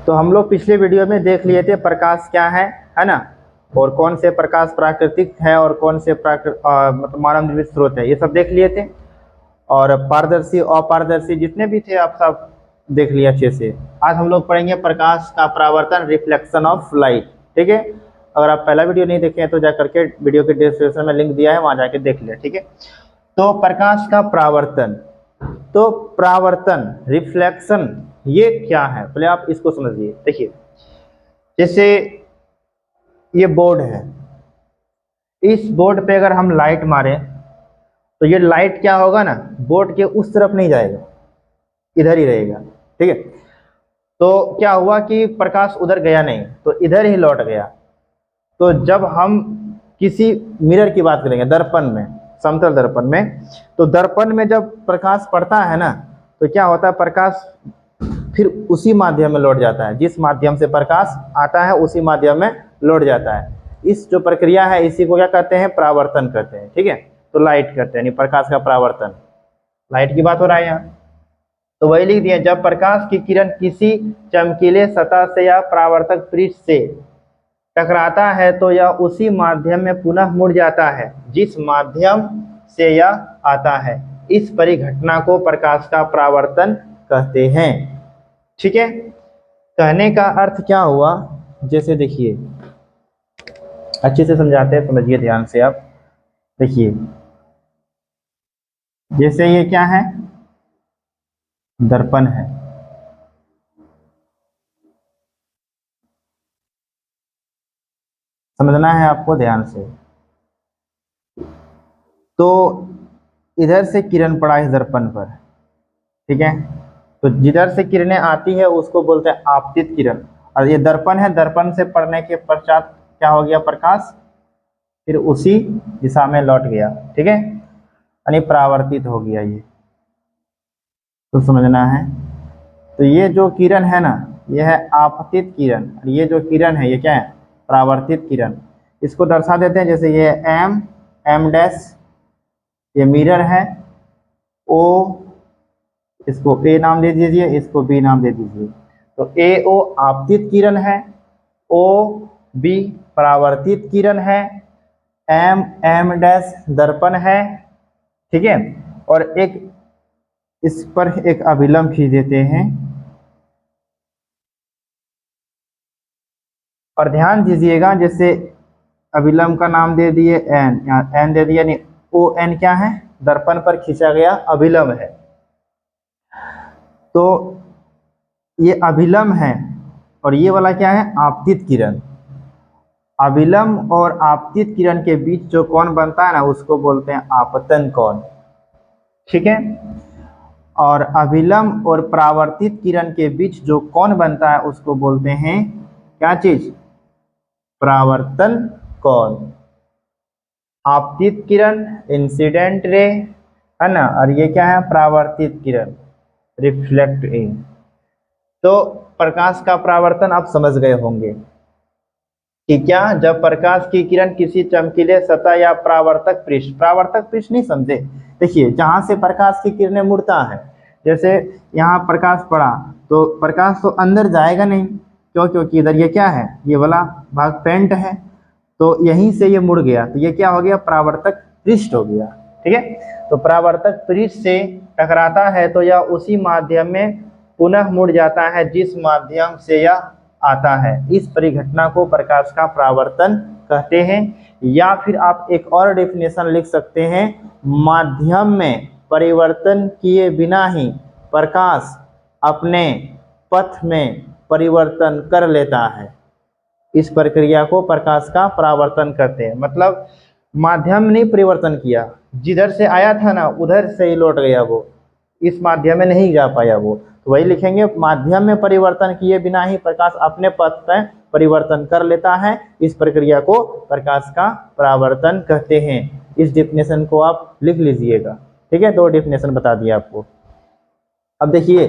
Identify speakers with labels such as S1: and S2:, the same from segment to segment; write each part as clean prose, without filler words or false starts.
S1: तो हम लोग पिछले वीडियो में देख लिए थे प्रकाश क्या है ना, और कौन से प्रकाश प्राकृतिक है और कौन से मतलब मानव निर्मित स्रोत है, ये सब देख लिए थे। और पारदर्शी अपारदर्शी जितने भी थे आप सब देख लिया अच्छे से। आज हम लोग पढ़ेंगे प्रकाश का परावर्तन, रिफ्लेक्शन ऑफ लाइट। ठीक है, अगर आप पहला वीडियो नहीं देखे हैं तो जा करके वीडियो के डिस्क्रिप्शन में लिंक दिया है, वहां जाके देख लिया। ठीक है, तो प्रकाश का परावर्तन, तो परावर्तन रिफ्लेक्शन ये क्या है, पहले आप इसको समझिए। देखिए, जैसे ये बोर्ड है, इस बोर्ड पे अगर हम लाइट मारें तो ये लाइट क्या होगा ना, बोर्ड के उस तरफ नहीं जाएगा, इधर ही रहेगा। ठीक है, तो क्या हुआ कि प्रकाश उधर गया नहीं, तो इधर ही लौट गया। तो जब हम किसी मिरर की बात करेंगे, दर्पण में, समतल दर्पण में, तो दर्पण में जब प्रकाश पड़ता है ना, तो क्या होता है, प्रकाश फिर उसी माध्यम में लौट जाता है, जिस माध्यम से प्रकाश आता है उसी माध्यम में लौट जाता है। इस जो प्रक्रिया है इसी को क्या कहते हैं, परावर्तन कहते हैं। ठीक है, तो लाइट कहते हैं, यानी प्रकाश का परावर्तन, लाइट की बात हो रहा है यहाँ। तो वही लिख दिया, जब प्रकाश की किरण किसी चमकीले सतह से या परावर्तक पृष्ठ से टकराता है तो यह उसी माध्यम में पुनः मुड़ जाता है जिस माध्यम से यह आता है। इस परिघटना को प्रकाश का परावर्तन कहते हैं। ठीक है, कहने का अर्थ क्या हुआ, जैसे देखिए अच्छे से समझाते हैं, समझिए ध्यान से आप। देखिए, जैसे ये क्या है, दर्पण है, समझना है आपको ध्यान से। तो इधर से किरण पड़ा इस दर्पण पर, ठीक है, तो जिधर से किरणें आती है उसको बोलते हैं आपतित किरण। और ये दर्पण है, दर्पण से पड़ने के पश्चात क्या हो गया, प्रकाश फिर उसी दिशा में लौट गया। ठीक है, यानी परावर्तित हो गया ये, तो समझना है। तो ये जो किरण है ना, ये है आपतित किरण, और ये जो किरण है ये क्या है, परावर्तित किरण। इसको दर्शा देते हैं, जैसे ये एम डैश, ये मिरर है, ओ इसको ए नाम दे दीजिए, इसको बी नाम दे दीजिए। तो ए ओ आपतित किरण है, ओ बी परावर्तित किरण है, एम डैश दर्पण है। ठीक है, और एक इस पर एक अभिलंब खींच देते हैं, और ध्यान दीजिएगा, जैसे अभिलंब का नाम दे दिए एन, यहाँ एन दे दिया, यानी ओ एन क्या है, दर्पण पर खींचा गया अभिलंब है। तो ये अभिलंब है, और ये वाला क्या है, आपतित किरण। अभिलंब और आपतित किरण के बीच जो कोण बनता है ना, उसको बोलते हैं आपतन कोण। ठीक है, और अभिलंब और परावर्तित किरण के बीच जो कोण बनता है उसको बोलते हैं क्या चीज, परावर्तन कोण। आपतित किरण इंसिडेंट रे है ना, और ये क्या है, परावर्तित किरण रिफ्लेक्ट रे। तो प्रकाश का परावर्तन आप समझ गए होंगे कि क्या, जब प्रकाश की किरण किसी चमकीले सतह या परावर्तक पृष्ठ नहीं समझे, देखिए जहां से प्रकाश की किरणें मुड़ता है, जैसे यहाँ प्रकाश पड़ा तो प्रकाश तो अंदर जाएगा नहीं, क्यों, क्योंकि इधर ये क्या है, ये वाला भाग पेंट है, तो यहीं से ये मुड़ गया, तो ये क्या हो गया, परावर्तक पृष्ठ हो गया। ठीक है, तो परावर्तक पृष्ठ से टकराता है तो यह उसी माध्यम में पुनः मुड़ जाता है जिस माध्यम से यह आता है। इस परिघटना को प्रकाश का परावर्तन कहते हैं। या फिर आप एक और डेफिनेशन लिख सकते हैं, माध्यम में परिवर्तन किए बिना ही प्रकाश अपने पथ में परिवर्तन कर लेता है। इस प्रक्रिया को प्रकाश का परावर्तन कहते हैं। मतलब माध्यम ने परिवर्तन किया, जिधर से आया था ना उधर से ही लौट गया वो, इस माध्यम में नहीं जा पाया वो, तो वही लिखेंगे, माध्यम में परिवर्तन किए बिना ही प्रकाश अपने पथ में परिवर्तन कर लेता है। इस प्रक्रिया को प्रकाश का परावर्तन कहते हैं। इस डेफिनेशन को आप लिख लीजिएगा। ठीक है, दो डेफिनेशन बता दिया आपको। अब देखिए,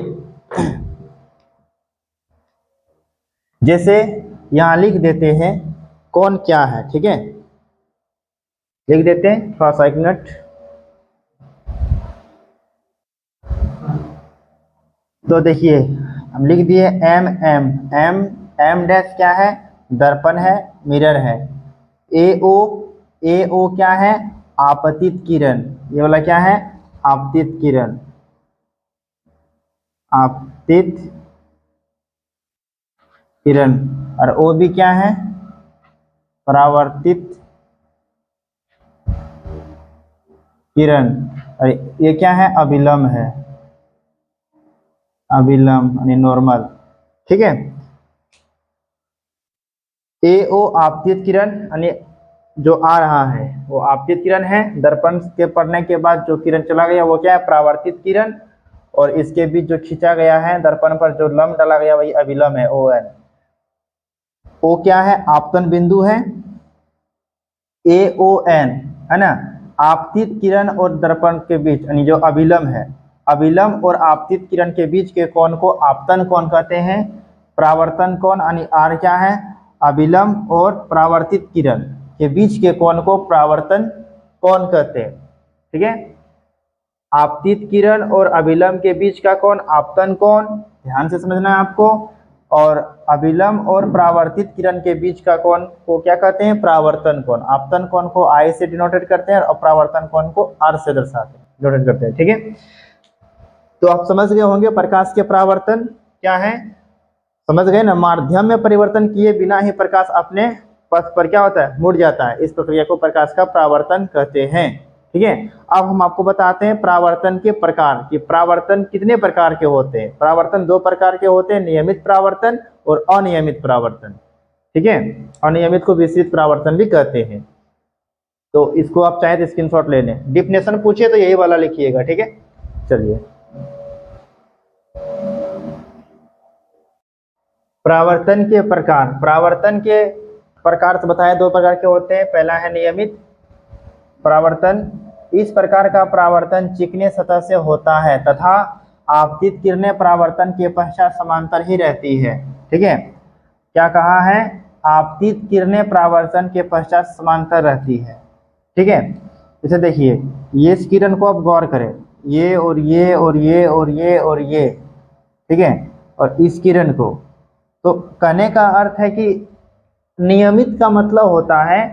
S1: जैसे यहाँ लिख देते हैं कौन क्या है। ठीक है, लिख देते हैं, थोड़ा सा एक मिनट। तो देखिए, हम लिख दिए M M M M dash क्या है, दर्पण है, मिरर है। ए ओ क्या है, आपतित किरण, ये वाला क्या है, आपतित किरण, आपतित किरण। और ओ भी क्या है, परावर्तित किरण। और ये क्या है, अभिलंब है, अभिलंब यानी नॉर्मल। ठीक है, ए ओ आपतित किरण यानी जो आ रहा है वो आपतित किरण है। दर्पण के पड़ने के बाद जो किरण चला गया वो क्या है, परावर्तित किरण। और इसके बीच जो खींचा गया है दर्पण पर जो लंब डाला गया वही अभिलंब है, ओ एन। ओ क्या है, आपतन बिंदु है, ए ओ एन है ना। आपतित किरण और दर्पण के बीच यानी जो अभिलंब है, अभिलंब और आपतित किरण के बीच के कोण को आपतन कोण कहते हैं। परावर्तन कोण यानी आर क्या है, अभिलंब और परावर्तित किरण के बीच के कोण को परावर्तन कोण कहते हैं। ठीक है, आपतित किरण और अभिलंब के बीच का कोण आपतन कोण, ध्यान से समझना है आपको। और अभिलंब और परावर्तित किरण के बीच का कोण को क्या कहते हैं, परावर्तन कोण। आपतन कोण को आई से डिनोटेट करते हैं और परावर्तन कोण को आर से दर्शाते हैं, डिनोटेट करते हैं। ठीक है, तो आप समझ गए होंगे प्रकाश के परावर्तन क्या है, समझ गए ना। माध्यम में परिवर्तन किए बिना ही प्रकाश अपने पथ पर क्या होता है, मुड़ जाता है। इस प्रक्रिया को प्रकाश का परावर्तन कहते हैं। ठीक है, अब हम आपको बताते हैं परावर्तन के प्रकार कि परावर्तन कितने प्रकार के होते हैं। परावर्तन दो प्रकार के होते हैं, नियमित परावर्तन और अनियमित परावर्तन। ठीक है, अनियमित को विस्तृत परावर्तन भी कहते हैं। तो इसको आप चाहे तो स्क्रीनशॉट ले लें। डिफिनेशन पूछे तो यही वाला लिखिएगा। ठीक है, चलिए परावर्तन के प्रकार। परावर्तन के प्रकार तो बताए दो प्रकार के होते हैं। पहला है नियमित परावर्तन। इस प्रकार का परावर्तन चिकने सतह से होता है तथा आपतित किरणें परावर्तन के पश्चात समांतर ही रहती है। ठीक है, क्या कहा है, आपतित किरणें परावर्तन के पश्चात समांतर रहती है। ठीक है, इसे देखिए, ये इस किरण को आप गौर करें, ये और ये और ये और ये और ये। ठीक है, और इस किरण को, तो कहने का अर्थ है कि नियमित का मतलब होता है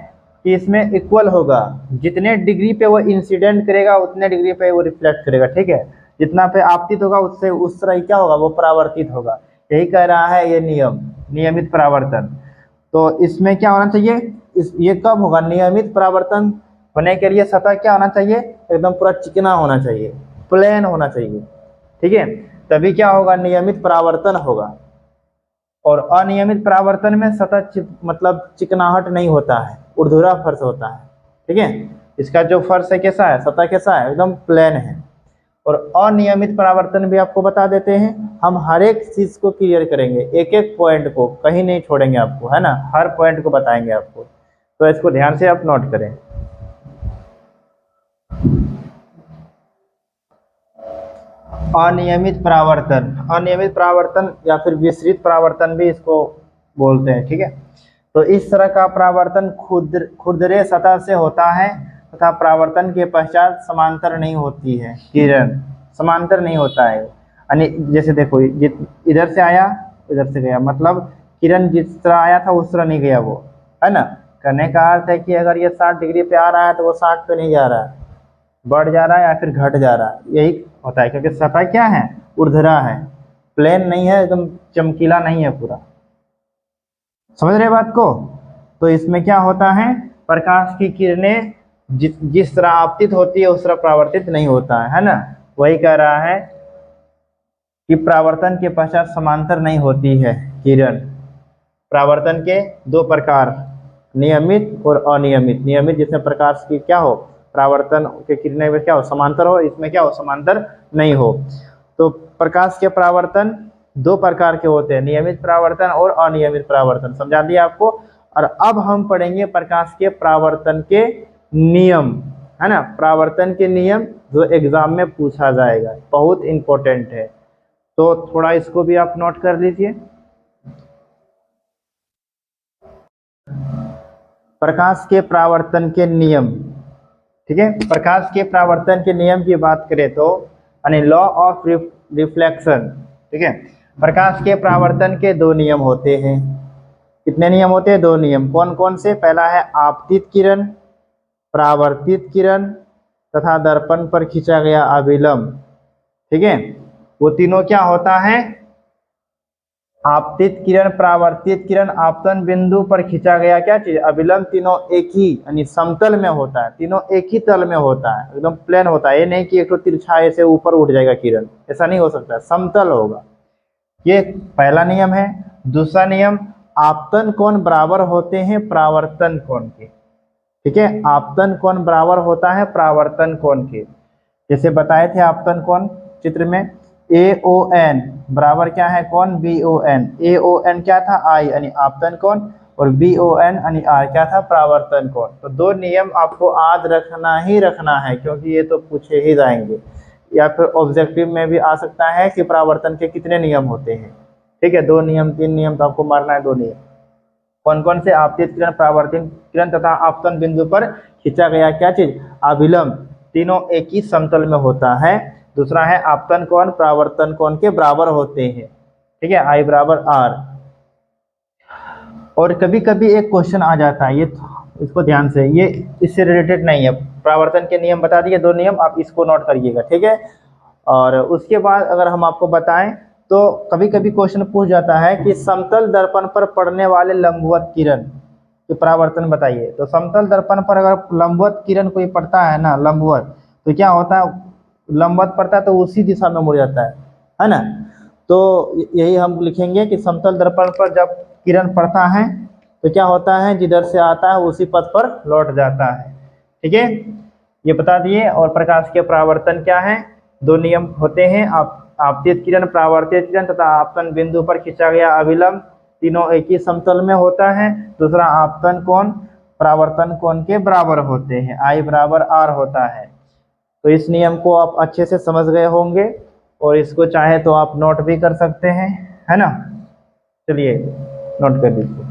S1: कि इसमें इक्वल होगा, जितने डिग्री पे वो इंसिडेंट करेगा उतने डिग्री पे वो रिफ्लेक्ट करेगा। ठीक है, जितना पे आपतित होगा उससे उस तरह क्या होगा, वो परावर्तित होगा। यही कह रहा है ये नियम, नियमित परावर्तन। तो इसमें क्या होना चाहिए, ये कब होगा, नियमित परावर्तन होने के लिए सतह क्या होना चाहिए, एकदम पूरा चिकना होना चाहिए, प्लेन होना चाहिए। ठीक है, तभी क्या होगा, नियमित परावर्तन होगा। और अनियमित परावर्तन में सतह मतलब चिकनाहट नहीं होता है, ऊर्ध्वाधर फर्श होता है। ठीक है, इसका जो फर्श है कैसा है, सतह कैसा है, एकदम प्लेन है। और अनियमित परावर्तन भी आपको बता देते हैं, हम हर एक चीज को क्लियर करेंगे, एक एक पॉइंट को कहीं नहीं छोड़ेंगे आपको, है ना, हर पॉइंट को बताएंगे आपको। तो इसको ध्यान से आप नोट करें। अनियमित परावर्तन, अनियमित परावर्तन या फिर विसरित परावर्तन भी इसको बोलते हैं। ठीक है, तो इस तरह का परावर्तन खुरदरे सतह से होता है तथा परावर्तन के पश्चात समांतर नहीं होती है, किरण समांतर नहीं होता है। यानी जैसे देखो, इधर से आया इधर से गया, मतलब किरण जिस तरह आया था उस तरह नहीं गया वो, है ना। कहने का अर्थ है कि अगर ये 60 डिग्री पे आ रहा है तो वो 60 पे नहीं जा रहा है, बढ़ जा रहा है या फिर घट जा रहा है, यही होता है। क्योंकि सतह क्या है, ऊर्ध्वाधर है, प्लेन नहीं है, एकदम चमकीला नहीं है पूरा। समझ रहे बात को। तो इसमें क्या होता है, प्रकाश की किरणें जिस तरह आपतित होती है उस तरह परावर्तित नहीं होता है ना। वही कह रहा है कि परावर्तन के पश्चात समांतर नहीं होती है किरण। परावर्तन के दो प्रकार, नियमित और अनियमित। नियमित जिसमें प्रकाश की क्या हो, परावर्तन के किरणें में क्या हो, समांतर हो, इसमें क्या हो, समांतर नहीं हो। तो प्रकाश के परावर्तन दो प्रकार के होते हैं, नियमित परावर्तन और अनियमित परावर्तन। समझा दिया आपको। और अब हम पढ़ेंगे प्रकाश के परावर्तन के नियम, है ना। परावर्तन के नियम जो एग्जाम में पूछा जाएगा, बहुत इंपॉर्टेंट है। तो थोड़ा इसको भी आप नोट कर लीजिए। प्रकाश के परावर्तन के नियम। ठीक है, प्रकाश के परावर्तन के नियम की बात करें तो यानी लॉ ऑफ रिफ्लेक्शन। ठीक है, प्रकाश के परावर्तन के दो नियम होते हैं। कितने नियम होते हैं? दो नियम। कौन कौन से? पहला है आपतित किरण, परावर्तित किरण तथा दर्पण पर खींचा गया अभिलंब। ठीक है, वो तीनों क्या होता है? आपतित किरण, परावर्तित किरण, आपतन बिंदु पर खींचा गया क्या चीज? अभिलंब। तीनों एक ही यानी समतल में होता है, तीनों एक ही तल में होता है, एकदम प्लेन होता है। ये नहीं कि एक तो तिरछा ऐसे ऊपर उठ जाएगा किरण, ऐसा नहीं हो सकता, समतल होगा। ये पहला नियम है। दूसरा नियम, आपतन कोण बराबर होते हैं परावर्तन कोण के। ठीक है, आपतन कोण बराबर होता है परावर्तन कोण के। जैसे बताए थे आपतन कोण चित्र में, ए ओ एन बराबर क्या है? कौन? B O N. A O N क्या था? आई यानी आपतन कोण, और बी ओ एन यानी आर क्या था? परावर्तन कोण। तो दो नियम आपको याद रखना ही रखना है, क्योंकि ये तो पूछे ही जाएंगे, या फिर ऑब्जेक्टिव में भी आ सकता है कि परावर्तन के कितने नियम होते हैं। ठीक है, दो नियम, तीन नियम तो आपको मारना है, दो नियम। कौन कौन से? आपतित किरण, परावर्तित किरण तथा आपतन बिंदु पर खींचा गया क्या चीज? अभिलंब। तीनों एक ही समतल में होता है। दूसरा है आपतन कोण परावर्तन कोण के बराबर होते हैं। ठीक है, आई बराबर आर। और कभी कभी एक क्वेश्चन आ जाता है, ये इसको ध्यान से, ये इससे रिलेटेड नहीं है, परावर्तन के नियम बता दिए, दो नियम, आप इसको नोट करिएगा। ठीक है, और उसके बाद अगर हम आपको बताएं तो कभी कभी क्वेश्चन पूछ जाता है कि समतल दर्पण पर पड़ने वाले लंबवत किरण के परावर्तन बताइए। तो समतल दर्पण पर अगर लंबवत किरण कोई पड़ता है ना, लंबवत, तो क्या होता है? लंबवत पड़ता है तो उसी दिशा में मुड़ जाता है ना। तो यही हम लिखेंगे कि समतल दर्पण पर जब किरण पड़ता है तो क्या होता है? जिधर से आता है उसी पथ पर लौट जाता है। ठीक है, ये बता दिए। और प्रकाश के परावर्तन क्या है? दो नियम होते हैं, आपतित किरण, परावर्तित किरण तथा आपतन बिंदु पर खींचा गया अभिलंब। तीनों एक ही समतल में होता है। दूसरा, आपतन कोण परावर्तन कोण के बराबर होते हैं, आई बराबर आर होता है। तो इस नियम को आप अच्छे से समझ गए होंगे, और इसको चाहे तो आप नोट भी कर सकते हैं, है ना। चलिए नोट कर दीजिए।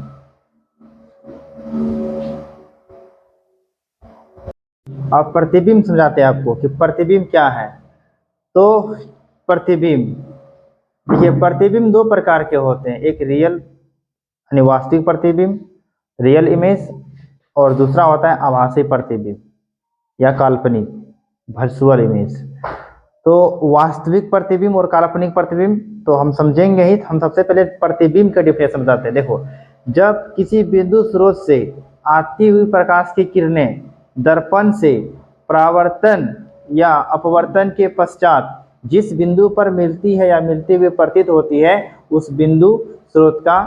S1: अब प्रतिबिंब समझाते हैं आपको कि प्रतिबिंब क्या है। तो प्रतिबिंब, देखिए प्रतिबिंब दो प्रकार के होते हैं, एक रियल यानी वास्तविक प्रतिबिंब, रियल इमेज, और दूसरा होता है आभासी प्रतिबिंब या काल्पनिक, वर्चुअल इमेज। तो वास्तविक प्रतिबिंब और काल्पनिक प्रतिबिंब तो हम समझेंगे ही। हम सबसे पहले प्रतिबिंब का डिफिनेशन बताते हैं। देखो, जब किसी बिंदु स्रोत से आती हुई प्रकाश की किरणें दर्पण से परावर्तन या अपवर्तन के पश्चात जिस बिंदु पर मिलती है या मिलती हुई प्रतीत होती है, उस बिंदु स्रोत का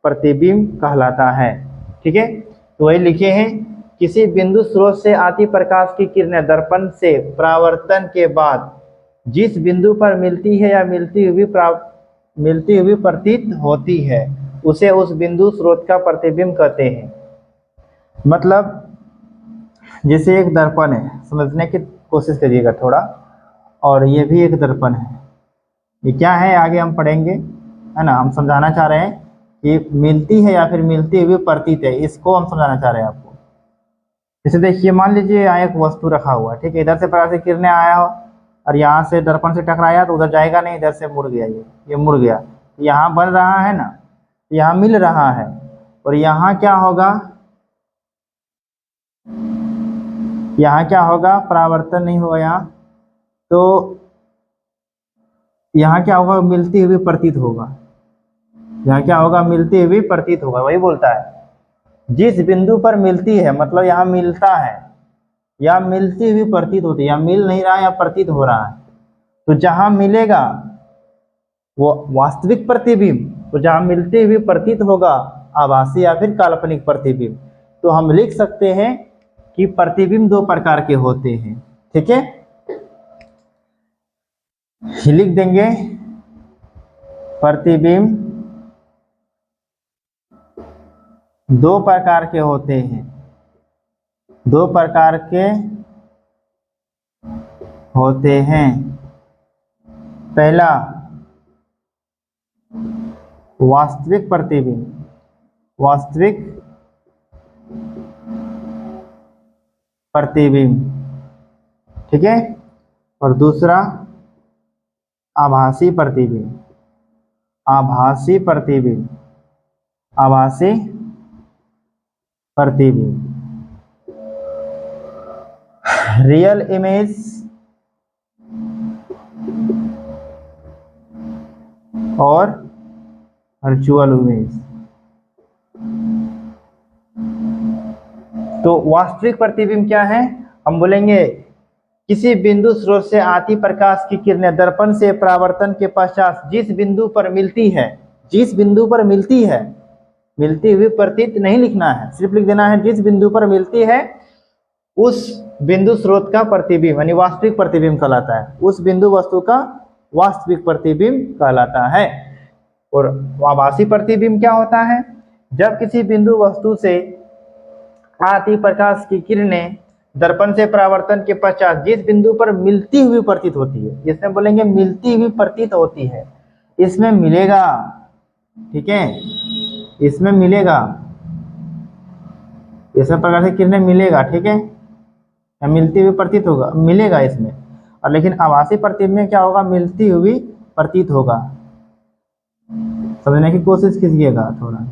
S1: प्रतिबिंब कहलाता है। ठीक है, तो वही लिखे हैं, किसी बिंदु स्रोत से आती प्रकाश की किरणें दर्पण से परावर्तन के बाद जिस बिंदु पर मिलती है या मिलती हुई प्रतीत होती है, उसे उस बिंदु स्रोत का प्रतिबिंब कहते हैं। मतलब जैसे एक दर्पण है, समझने की कोशिश करिएगा थोड़ा, और ये भी एक दर्पण है। ये क्या है आगे हम पढ़ेंगे, है ना। हम समझाना चाह रहे हैं कि मिलती है या फिर मिलती हुई प्रतीत है, इसको हम समझाना चाह रहे हैं आपको। जैसे देखिए, मान लीजिए यहाँ एक वस्तु रखा हुआ है, ठीक है, इधर से प्रकाश की किरणें आया हो और यहाँ से दर्पण से टकराया तो उधर जाएगा नहीं, इधर से मुड़ गया, ये मुड़ गया, यहाँ बन रहा है ना, यहाँ मिल रहा है, और यहाँ क्या होगा? यहाँ क्या होगा? परावर्तन नहीं होगा यहाँ, तो यहाँ क्या होगा? मिलती हुई प्रतीत होगा। यहाँ क्या होगा? मिलती हुई प्रतीत होगा। वही बोलता है जिस बिंदु पर मिलती है, मतलब यहाँ मिलता है या मिलती हुई प्रतीत होती है, या मिल नहीं रहा है या प्रतीत हो रहा है, तो जहां मिलेगा वो वास्तविक प्रतिबिंब, तो जहां मिलती हुई प्रतीत होगा आभासी या फिर काल्पनिक प्रतिबिंब। तो हम लिख सकते हैं कि प्रतिबिंब दो प्रकार के होते हैं। ठीक है, लिख देंगे प्रतिबिंब दो प्रकार के होते हैं, दो प्रकार के होते हैं। पहला वास्तविक प्रतिबिंब, वास्तविक प्रतिबिंब, ठीक है, और दूसरा आभासी प्रतिबिंब। आभासी प्रतिबिंब, आभासी प्रतिबिंब, रियल इमेज और वर्चुअल इमेज। तो वास्तविक प्रतिबिंब क्या है? हम बोलेंगे किसी बिंदु स्रोत से आती प्रकाश की किरणें दर्पण से परावर्तन के पश्चात जिस बिंदु पर मिलती है, जिस बिंदु पर मिलती है, मिलती हुई प्रतीत नहीं लिखना है, सिर्फ लिख देना है जिस बिंदु पर मिलती है उस बिंदु स्रोत का प्रतिबिंब यानी वास्तविक प्रतिबिंब कहलाता है, उस बिंदु वस्तु का वास्तविक प्रतिबिंब कहलाता है। और आभासी प्रतिबिंब क्या होता है? जब किसी बिंदु वस्तु से आती प्रकाश की किरणें दर्पण से परावर्तन के पश्चात जिस बिंदु पर मिलती हुई प्रतीत होती है, इसमें बोलेंगे मिलती हुई प्रतीत होती है, इसमें मिलेगा, ठीक है, इसमें मिलेगा, इस प्रकार से किरणें मिलेगा, ठीक है, मिलती हुई प्रतीत होगा, मिलेगा इसमें। और लेकिन आभासी प्रतिबिंब में क्या होगा? मिलती हुई प्रतीत होगा। समझने की कोशिश कीजिएगा थोड़ा,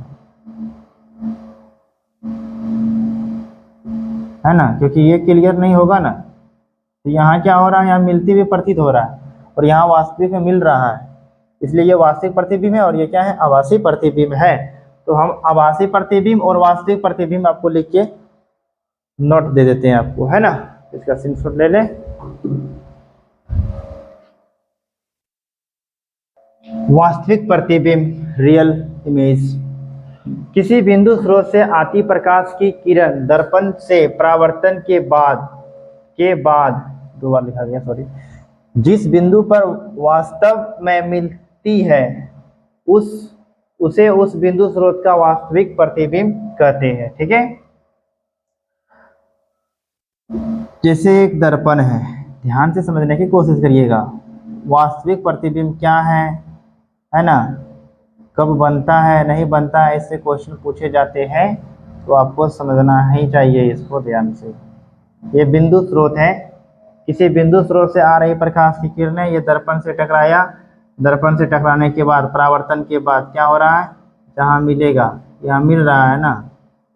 S1: है ना, क्योंकि ये क्लियर नहीं होगा ना। तो यहाँ क्या हो रहा है? यहाँ मिलती हुई प्रतीत हो रहा है और यहाँ वास्तविक में मिल रहा है, इसलिए ये वास्तविक प्रतिबिंब है और ये क्या है? आभासी प्रतिबिंब है। तो हम आभासी प्रतिबिंब और वास्तविक प्रतिबिंब आपको लिख के नोट दे देते हैं आपको, है ना। इसका स्क्रीनशॉट ले लें। वास्तविक प्रतिबिंब, रियल इमेज, किसी बिंदु स्रोत से आती प्रकाश की किरण दर्पण से परावर्तन के बाद दो बार लिखा गया, सॉरी, जिस बिंदु पर वास्तव में मिलती है उसे उस बिंदु स्रोत का वास्तविक प्रतिबिंब कहते हैं, ठीक है। जैसे एक दर्पण है, ध्यान से समझने की कोशिश करिएगा। वास्तविक प्रतिबिंब क्या है ना, कब बनता है, नहीं बनता है, इससे क्वेश्चन पूछे जाते हैं, तो आपको समझना ही चाहिए इसको ध्यान से। ये बिंदु स्रोत है, किसी बिंदु स्रोत से आ रही प्रकाश की किरणें ये दर्पण से टकराया, दर्पण से टकराने के बाद परावर्तन के बाद क्या हो रहा है? जहाँ मिलेगा, यहाँ मिल रहा है ना,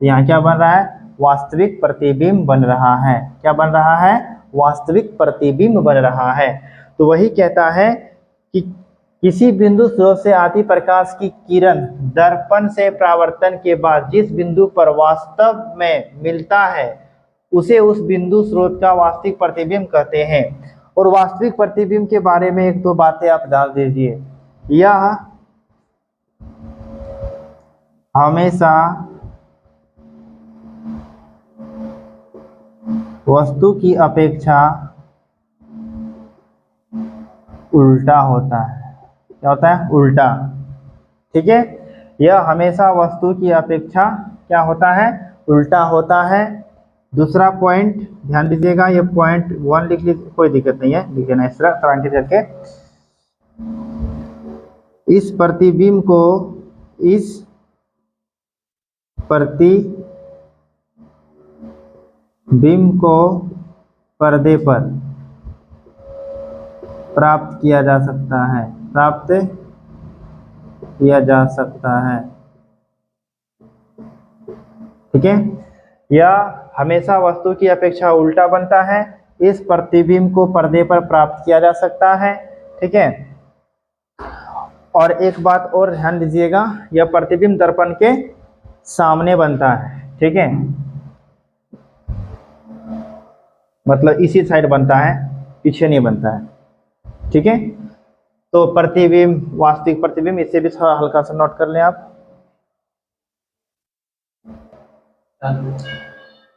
S1: तो यहाँ क्या बन रहा है? वास्तविक प्रतिबिंब बन रहा है। क्या बन रहा है? वास्तविक प्रतिबिंब बन रहा है। तो वही कहता है कि किसी बिंदु स्रोत से आती प्रकाश की किरण दर्पण से परावर्तन के बाद जिस बिंदु पर वास्तव में मिलता है उसे उस बिंदु स्रोत का वास्तविक प्रतिबिंब कहते हैं। और वास्तविक प्रतिबिंब के बारे में एक दो बातें आप डाल दीजिए। यह हमेशा वस्तु की अपेक्षा उल्टा होता है। क्या होता है? उल्टा, ठीक है। यह हमेशा वस्तु की अपेक्षा क्या होता है? उल्टा होता है। दूसरा पॉइंट ध्यान दीजिएगा, ये पॉइंट 1 लिख लीजिए, कोई दिक्कत नहीं है, लिख देना इस तरह तरंगित करके। इस प्रतिबिंब को पर्दे पर प्राप्त किया जा सकता है, प्राप्त किया जा सकता है, ठीक है। यह हमेशा वस्तु की अपेक्षा उल्टा बनता है। इस प्रतिबिंब को पर्दे पर प्राप्त किया जा सकता है, ठीक है। और एक बात और ध्यान दीजिएगा, यह प्रतिबिंब दर्पण के सामने बनता है, ठीक है, मतलब इसी साइड बनता है, पीछे नहीं बनता है, ठीक है। तो प्रतिबिंब, वास्तविक प्रतिबिंब, इसे भी थोड़ा हल्का सा नोट कर लें आप।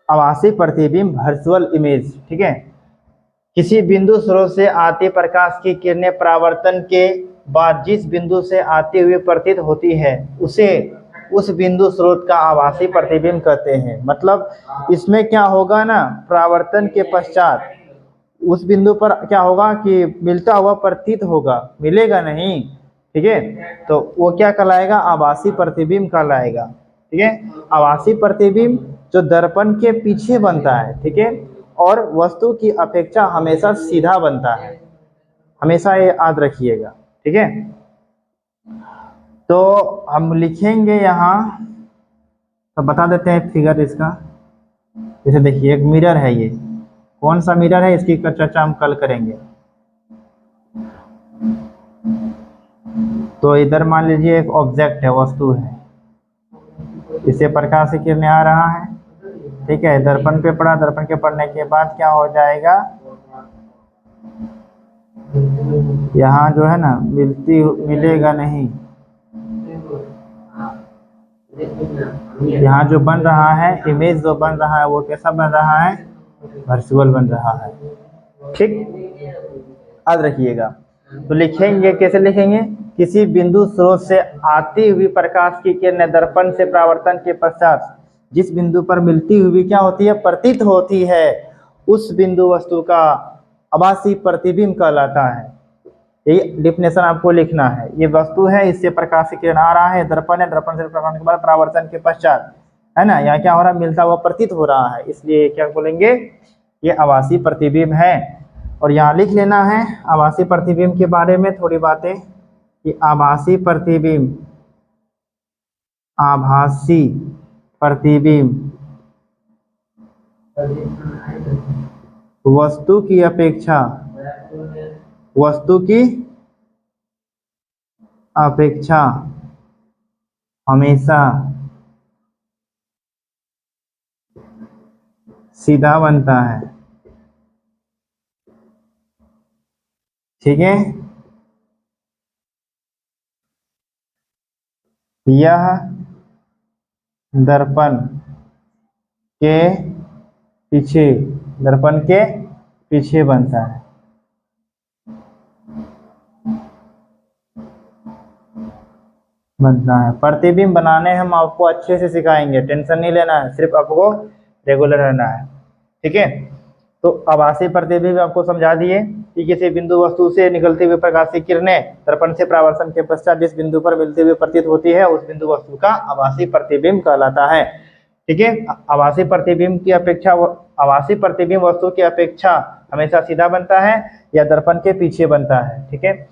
S1: आभासी प्रतिबिंब, वर्चुअल इमेज, ठीक है। किसी बिंदु स्रोत से आते प्रकाश की किरणें परावर्तन के बाद जिस बिंदु से आते हुए प्रतीत होती है उसे उस बिंदु स्रोत का आभासी प्रतिबिंब कहते हैं। मतलब इसमें क्या होगा ना, परावर्तन के पश्चात उस बिंदु पर क्या होगा कि मिलता हुआ प्रतीत होगा, मिलेगा नहीं, ठीक है, तो वो क्या कहलाएगा? आभासी प्रतिबिंब कहलाएगा, ठीक है। आभासी प्रतिबिंब जो दर्पण के पीछे बनता है, ठीक है, और वस्तु की अपेक्षा हमेशा सीधा बनता है, हमेशा ये याद रखिएगा, ठीक है। तो हम लिखेंगे यहाँ, तो बता देते हैं फिगर इसका। जैसे देखिए एक मिरर है, ये कौन सा मिरर है इसकी चर्चा हम कल करेंगे। तो इधर मान लीजिए एक ऑब्जेक्ट है, वस्तु है, इससे प्रकाश की किरणें आ रहा है, ठीक है। दर्पण पे पड़ा, दर्पण के पड़ने के बाद क्या हो जाएगा, यहाँ जो है ना मिलेगा नहीं, यहाँ जो बन रहा है इमेज जो बन रहा है वो कैसा बन रहा है, वर्चुअल बन रहा है, ठीक। याद रखिएगा। तो लिखेंगे, कैसे लिखेंगे, किसी बिंदु स्रोत से आती हुई प्रकाश की किरणें दर्पण से परावर्तन के पश्चात जिस बिंदु पर मिलती हुई क्या होती है, प्रतीत होती है, उस बिंदु वस्तु का आभासी प्रतिबिंब कहलाता है। यही डिफिनेशन आपको लिखना है। ये वस्तु है, इससे प्रकाश की किरण आ रहा है, दर्पण है, दर्पण से प्रकाश के बाद परावर्तन के पश्चात, है ना, यहाँ क्या हो रहा है, मिलता हुआ प्रतीत हो रहा है, इसलिए क्या बोलेंगे, ये आभासी प्रतिबिंब है। और यहाँ लिख लेना है आभासी प्रतिबिंब के बारे में थोड़ी बातें, कि आभासी प्रतिबिंब, आभासी प्रतिबिंब वस्तु की अपेक्षा, वस्तु की अपेक्षा हमेशा सीधा बनता है, ठीक है। यह दर्पण के पीछे, दर्पण के पीछे बनता है, बनता है। प्रतिबिंब बनाने हम आपको अच्छे से सिखाएंगे, टेंशन नहीं लेना है, सिर्फ आपको रेगुलर रहना है, ठीक है। तो आभासी प्रतिबिंब आपको समझा दिए कि किसी बिंदु वस्तु से निकलती हुई प्रकाश की किरणें दर्पण से परावर्तन के पश्चात जिस बिंदु पर मिलती हुई प्रतीत होती है, उस बिंदु वस्तु का आभासी प्रतिबिंब कहलाता है, ठीक है। आभासी प्रतिबिंब की अपेक्षा, आभासी प्रतिबिंब वस्तु की अपेक्षा हमेशा सीधा बनता है या दर्पण के पीछे बनता है, ठीक है।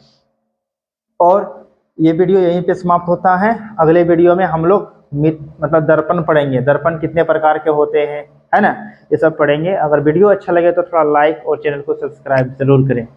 S1: और ये वीडियो यहीं पे समाप्त होता है। अगले वीडियो में हम लोग मतलब दर्पण पढ़ेंगे, दर्पण कितने प्रकार के होते हैं, है ना, ये सब पढ़ेंगे। अगर वीडियो अच्छा लगे तो थोड़ा लाइक और चैनल को सब्सक्राइब जरूर करें।